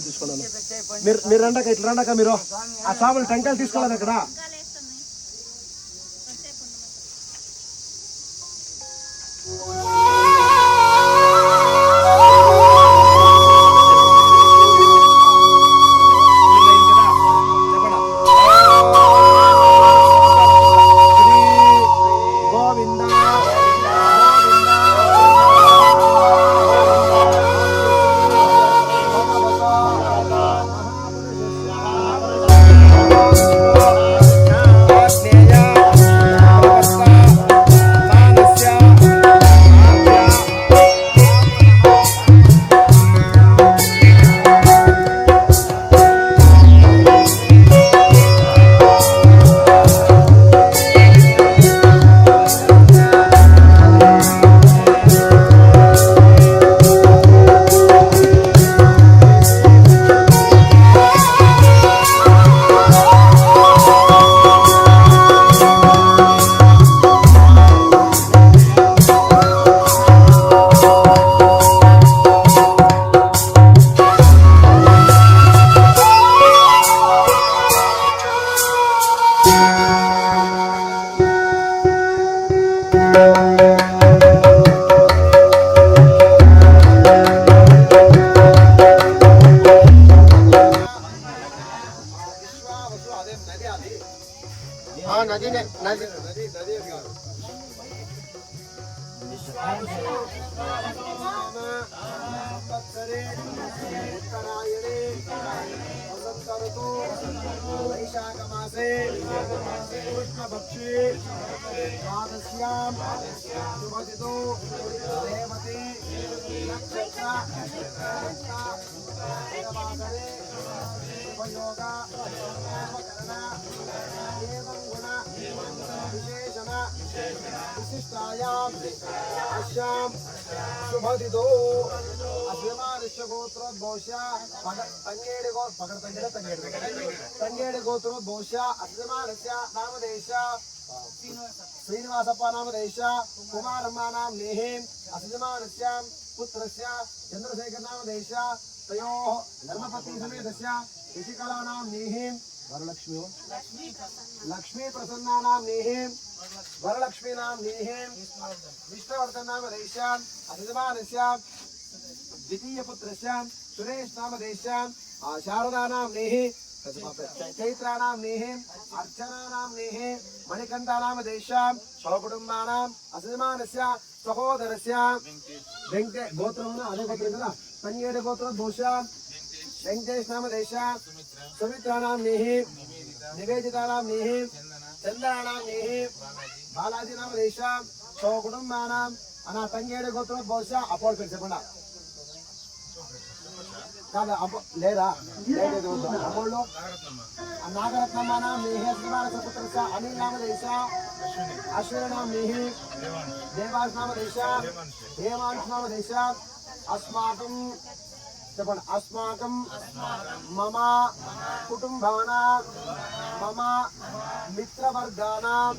తీసుకున్నాను మీరు రండక ఇట్లా రండక మీరు ఆ చేపలు టెంకాయలు తీసుకోవాలి ఇక్కడ वैशाखमासे कृष्णपक्षे द्वादश्यां शुभतिथौ रेवती नक्षत्रवासरे उपयोग एवं गुण विशेषण विशिष्टायां अस्यां शुभतिथौ अश्वमानस्य गोत्रोद्भवस्य तंगेडि गोत्रोद्भवस्य अश्वमानस्य नामदेश श्रीनिवासप्प नामदेश कुमारम्मा नाम नेहिं अश्वमानस्य पुत्रस्य चंद्रशेखर नामदेश तयोः धर्मपत्नी समेतस्य ऋषिकला नाम नेहिं वरलक्ष्मी लक्ष्मी प्रसन्ना नाम नेहिं वरलक्ष्मी नाम नेहिं विष्णुवर्धन नामदेश अश्वमानस्य द्वितीय पुत्रस्य सुरेश नामदेश शारदा नाम नेहि चैत्रा नाम नेहि अर्चना नाम नेहि मणिकंठा नामदेश स्वकुटुंबानाम् अश्वमानस्य सहोदरस्य वेंकटे गोत्रमुन अदे गोत्रं कदा तंगेडि गोत्रोद्भवस्य वेंकटेश नामदेश सुमित्रा नाम नेहि निवेदिता नाम नेहि चंद्रा नाम नेहि बालाजी नामदेश स्वकुटुंबानाम् अना तंगेडि गोत्रोद्भवस्य अपोल पेरसेपंडा కాదు లేరా లేదు అమోళ్ళు నాగరత్నమ్మ నామ నేహి శ్రీవారస పుత్రస్య అనిల్ నామదేశ అశ్విన నామ నేహి దేవాస్ నామదేశ హేమాంశ నామదేశ అస్మాకం చెప్పండి అస్మాకం మమ కుటుంబానాం మమ మిత్రవర్గానాం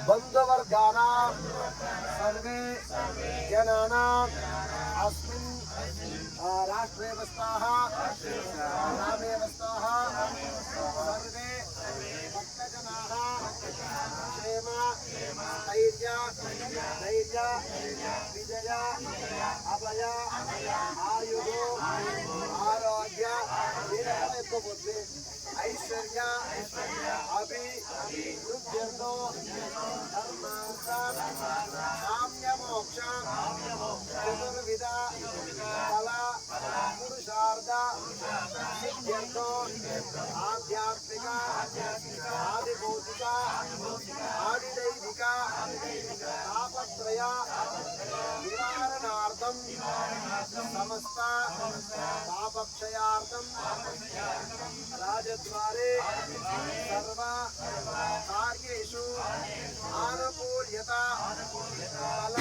బంధువర్గానాం సర్వే జనానాం अस्मिन् राष्ट्रे वस्ताः ग्रामे वस्ताः सर्वे भक्तजनाः क्षेम स्थैर्य धैर्य विजय अभय आयुः आरोग्य ऐश्वर्य अभिवृद्ध्यर्थो धर्मार्थ काम्यमोक्ष चतुर्विध कला पुरुषार्थ सिद्ध्यर्थो आध्यात्मिक आदिभौतिक आदिदैविक तापत्रय निवारणार्थं समस्त तापक्षयार्थं राजद्वारे सर्व कार्येषु आनुकूल्यता फल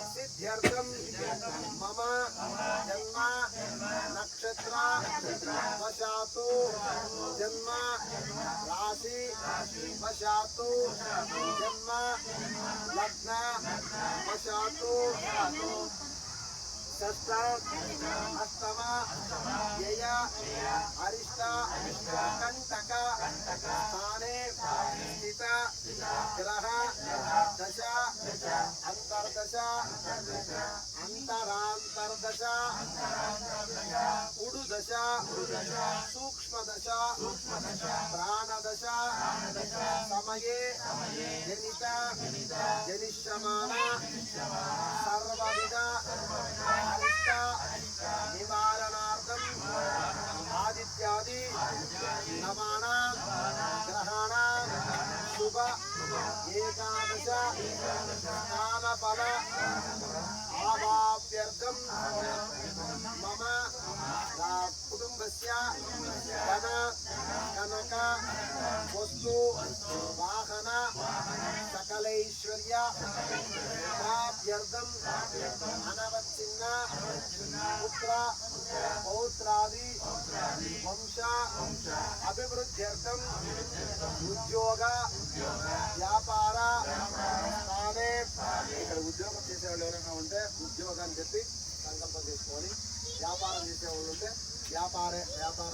सिद्ध्यर्थं मम जन्म नक्षत्र वशातु जन्म राशि वशातु जन्म षष्ठ अष्टम व्यय अरिष्ट कंटक स्थाने स्थित ग्रह दश अंतर्दश अंतरांतर्दश उडुदश सूक्ष्मदश प्राणदश समये जनित जनिष्यमान सर्वविध निवारणार्थम आदित्यादि नवानां ग्रहाणां शुभ एकादश स्नानफल आवाप्यर्थम मम कुटुंबस्य धन कनक वस्तु वाहन सकलैश्वर्य प्राप्त्यर्थम अनवच्छिन्न पुत्र पौत्रादि वंश अभिवृद्ध्यर्थम उद्योग వ్యాపార స్థానే ఇక్కడ ఉద్యోగం చేసేవాళ్ళు ఎవరైనా ఉంటే ఉద్యోగాన్ని చెప్పి సంకల్పం చేసుకోవాలి. వ్యాపారం చేసేవాళ్ళు ఉంటే వ్యాపార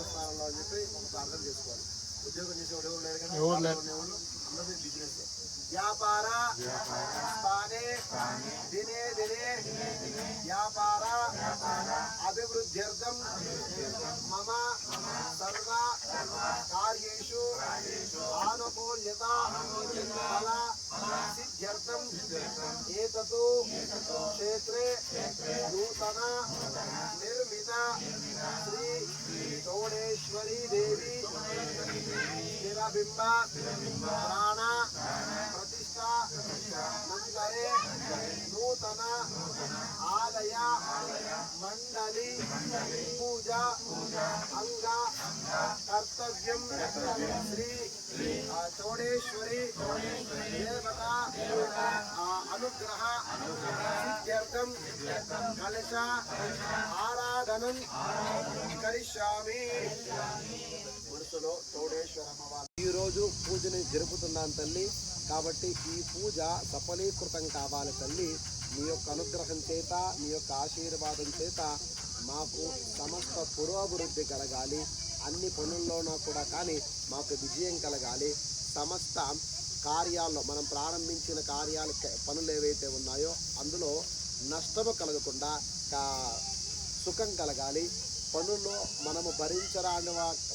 స్థానంలో అని చెప్పి మనం ప్రార్థన చేసుకోవాలి. ఉద్యోగం చేసేవాళ్ళు ఎవరు లేరు కానీ ఉండేవాళ్ళు అందరూ బిజినెస్ వ్యాపార స్థానే దినే దినే వ్యాపార అభివృద్ధ్యర్థం మమ సర్వ కార్యేషు ఆనుకూల్యత ఫల సిద్ధ్యర్థం ఏతతు క్షేత్రే నూతన నిర్మిత శ్రీ చౌడేశ్వరీ దేవి స్థిరబింబ ప్రాణ प्रतिष्ठा मंदिरे नूतन आलय मंडली पूजा अंग कर्तव्यम श्री चौडेश्वरी देवता अनुग्रह सिद्ध्यर्थम कलश आराधनं करिष्यामि. మనసులో చౌడేశ్వర అమ్మవారు ఈ రోజు పూజని జరుపుతున్నాను తల్లి. కాబట్టి ఈ పూజ సఫలీకృతం కావాలి తల్లి. మీ యొక్క అనుగ్రహం చేత మీ యొక్క ఆశీర్వాదం చేత మాకు సమస్త పురోభివృద్ధి కలగాలి. అన్ని పనుల్లోనూ కూడా కానీ మాకు విజయం కలగాలి. సమస్త కార్యాల్లో మనం ప్రారంభించిన కార్యాలు పనులు ఏవైతే ఉన్నాయో అందులో నష్టము కలగకుండా సుఖం కలగాలి. పనుల్లో మనము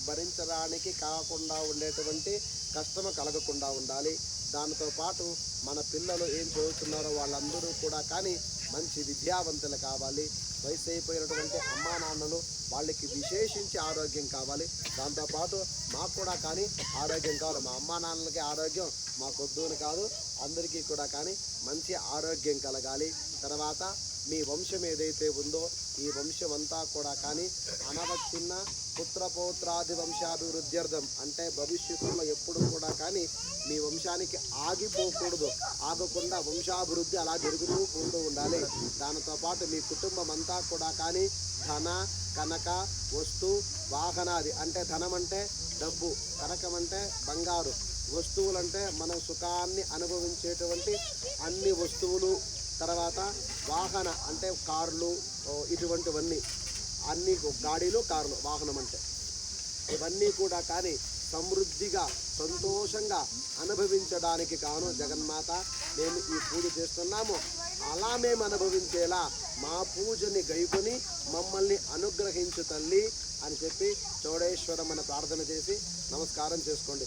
భరించడానికి కాకుండా ఉండేటువంటి కష్టము కలగకుండా ఉండాలి. దానితో పాటు మన పిల్లలు ఏం చదువుతున్నారో వాళ్ళందరూ కూడా కానీ మంచి విద్యావంతులు కావాలి. వయసు అయిపోయినటువంటి అమ్మా నాన్నలు వాళ్ళకి విశేషించి ఆరోగ్యం కావాలి. దాంతోపాటు మాకు కూడా కానీ ఆరోగ్యం కావాలి. మా అమ్మా నాన్నలకి ఆరోగ్యం మాకొద్దు అని కాదు, అందరికీ కూడా కానీ మంచి ఆరోగ్యం కలగాలి. తర్వాత మీ వంశం ఏదైతే ఉందో ఈ వంశం అంతా కూడా కానీ అనవచ్చిన పుత్రపౌత్రాది వంశాభివృద్ధ్యర్థం అంటే భవిష్యత్తులో ఎప్పుడు కూడా కానీ మీ వంశానికి ఆగిపోకూడదు. ఆగకుండా వంశాభివృద్ధి అలా జరుగుతూ ఉంటూ ఉండాలి. దానితో పాటు మీ కుటుంబం అంతా కూడా కానీ ధన కనక వస్తు వాహనాది అంటే ధనం అంటే డబ్బు, కనకం అంటే బంగారు, వస్తువులంటే మనం సుఖాన్ని అనుభవించేటువంటి అన్ని వస్తువులు, తర్వాత వాహన అంటే కార్లు ఇటువంటివన్నీ అన్ని గాడీలు కార్లు వాహనం అంటే ఇవన్నీ కూడా కానీ సమృద్ధిగా సంతోషంగా అనుభవించడానికి కాను జగన్మాత మేము ఈ పూజ చేస్తున్నాము. అలా మేము అనుభవించేలా మా పూజని గైకొని మమ్మల్ని అనుగ్రహించు తల్లి అని చెప్పి చౌడేశ్వరం అని ప్రార్థన చేసి నమస్కారం చేసుకోండి.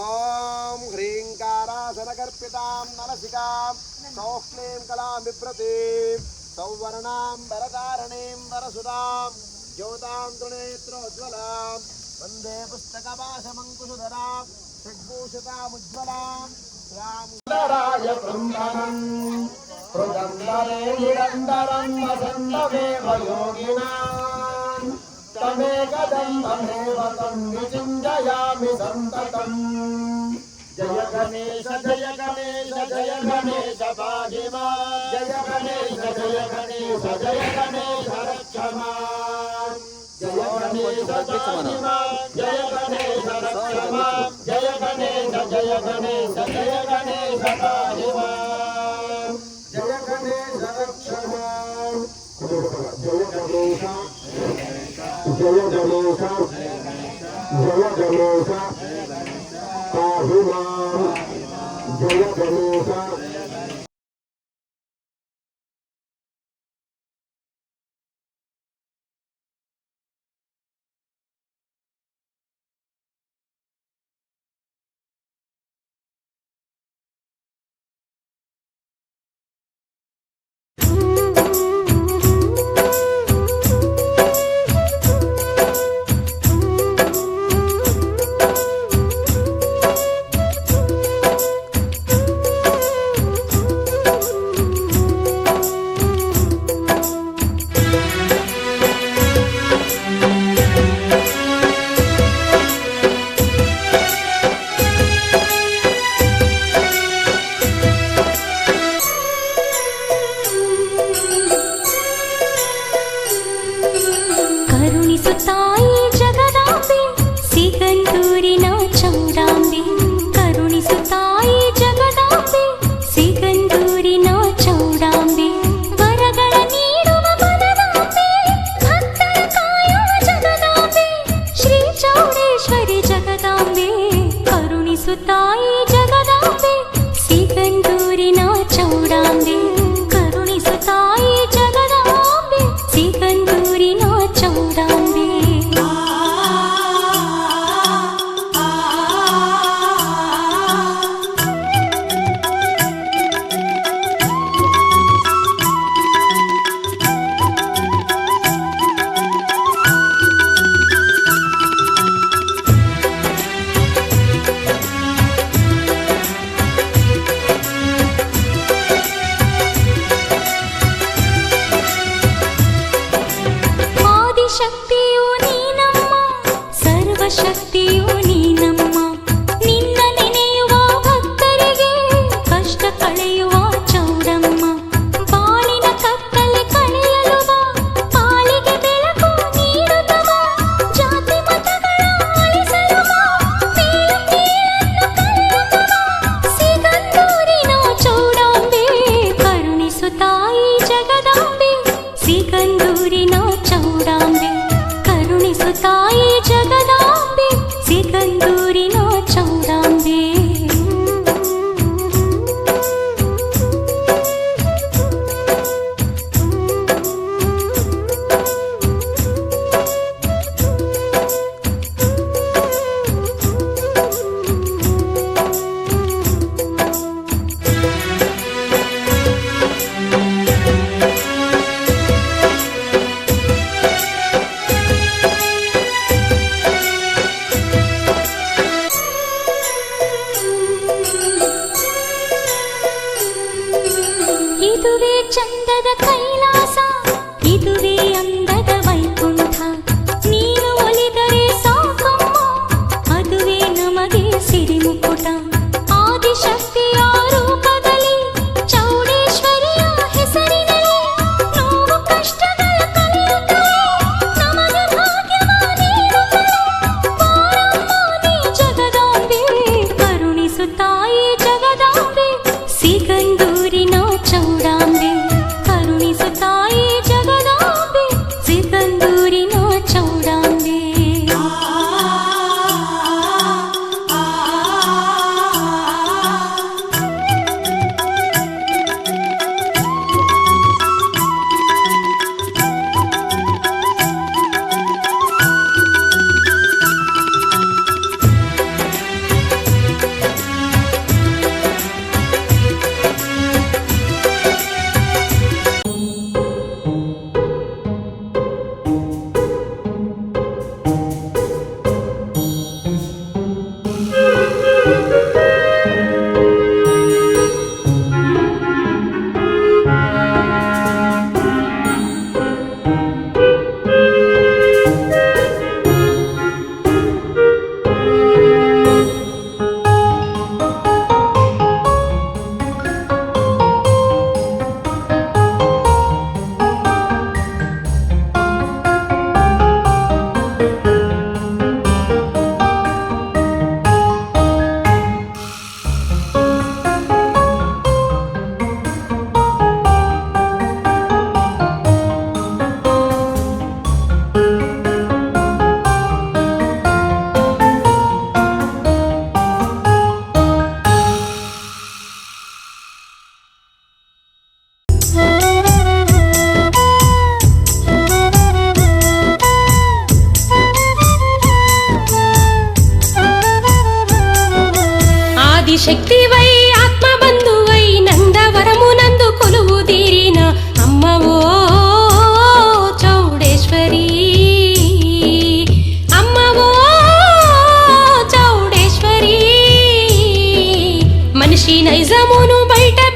ఓం హ్రీంకారాసనకర్పితాం నరసికాం సౌక్లీం కళాం బిభ్రతీం సౌవర్ణాం వరదారణీం వరసుదాం జ్యోతాం త్రినేత్రోజ్వలాం వందే పుస్తకపాశమంకుశధరాం షడ్భూషితాముజ్వలాం రామరాయ బృందనం మృదందరే నిరంతరం వసంతమేవ యోగినాం తమేకదంబమేవ తం విచింజయామి సంతతం. జయ గణేశ జయ గణేశ జయ గణేశ పాహి మాం, జయ గణేశ జయ గణేశ జయ గణేశ రక్ష మాం, జయ గణేశ పాహి మాం, జయ గణేశ రక్ష మాం, జయ గణేశ జయ గణేశ జయ గణేశ పాహి మాం, జయ గణేశ జయ గణేశ జయ గణేశ పాహి మాం జయ గణేశ.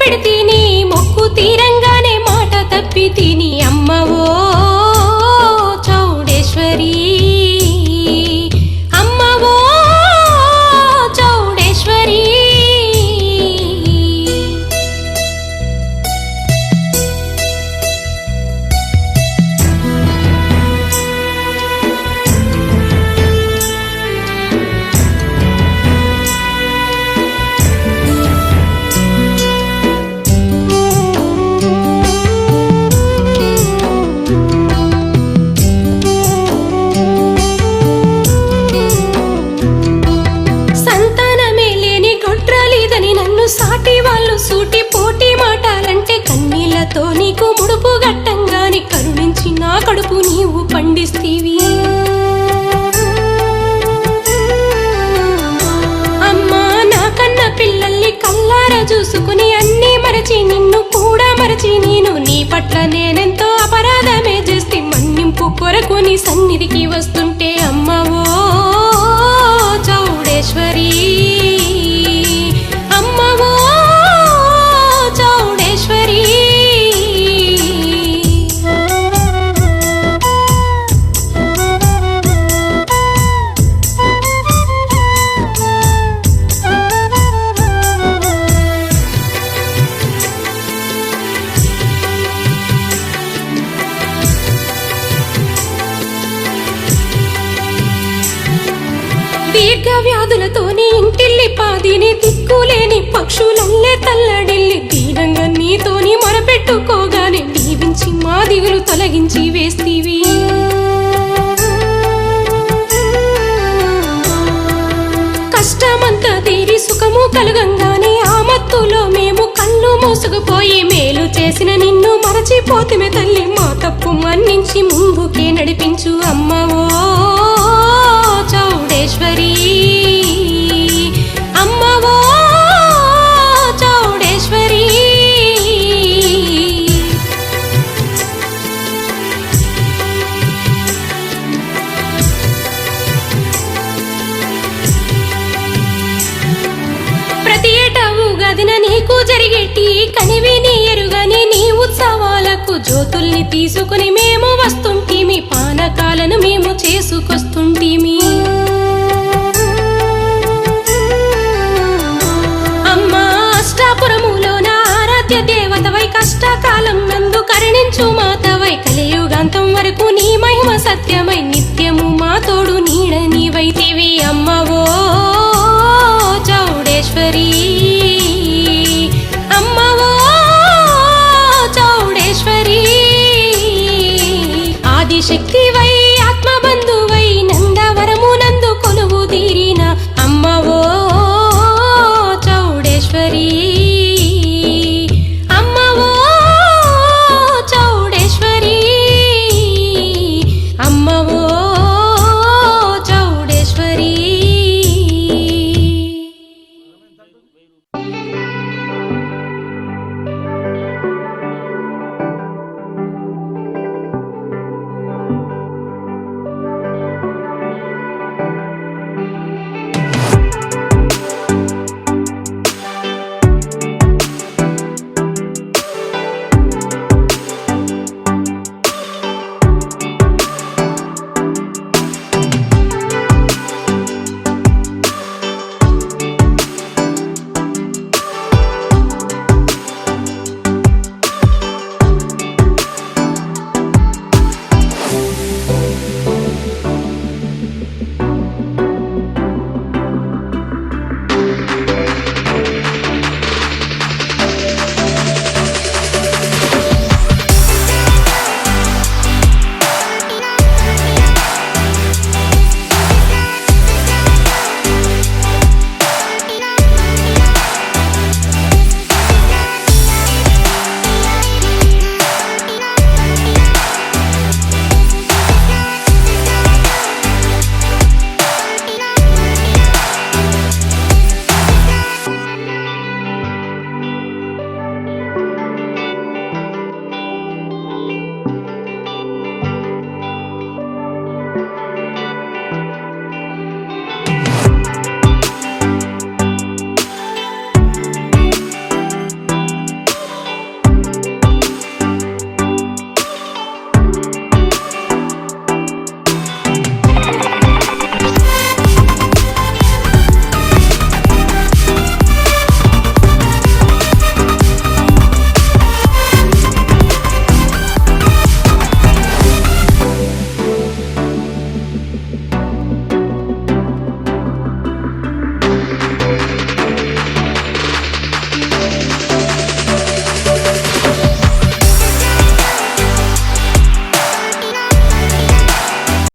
పెడితిని మొక్కు తీరంగానే మాట తప్పితిని అమ్మవో చౌడేశ్వరి అమ్మవో చౌడేశ్వరి. సాటి వాళ్ళు సూటి పోటీ మాటాలంటే కన్నీళ్లతో నీకు ముడుపు గట్టంగాని కరుణించి నా కడుపు నీవు పండిస్తీవి. అమ్మా నా కన్న పిల్లల్ని కల్లారా చూసుకుని అన్నీ మరచి నిన్ను కూడా మరచి నేను నీ పట్ల నేనెంతో అపరాధమే చేస్తే మన్నింపు కొరకు నీ సన్నిధికి వస్తుంటే అమ్మవో చౌడేశ్వరి అమ్మవో చౌడేశ్వరి. దీర్ఘ వ్యాధులతోని ఇంటిల్లి పాదిని దిక్కులేని పక్షులల్లే తల్లడిల్లి దీనంగా నీతోని మొరపెట్టుకోగానే దీవించి మా దిగులు తొలగించి వేస్తీవి. కష్టమంతా తీరి సుఖము కలుగంగానే ఆ మత్తులో మేము కళ్ళు మూసుకుపోయి మేలు చేసిన నిన్ను మరచిపోతుమే తల్లి మా తప్పు మన్నించి ముందుకే నడిపించు అమ్మవో చౌడేశ్వరి అమ్మవో చౌడేశ్వరి. ప్రతి ఏటా ఉగాదిన నీకు జరిగేటి కనివిని ఎరుగని నీ ఉత్సవాలకు జ్యోతుల్ని తీసుకుని మేము వస్తుంటిమి పానకాలను మేము చేసుకొస్తుంటిమి. అమ్మా అష్టాపురములోన ఆరాధ్య దేవతవై కష్టకాలం నందు కరుణించు మాతవై కలియుగాంతం వరకు నీ మహిమ సత్యమై నిత్యము మా తోడు నీడ నీవైతివి అమ్మవో చౌడేశ్వరి అమ్మవో చౌడేశ్వరి. ఆదిశక్తి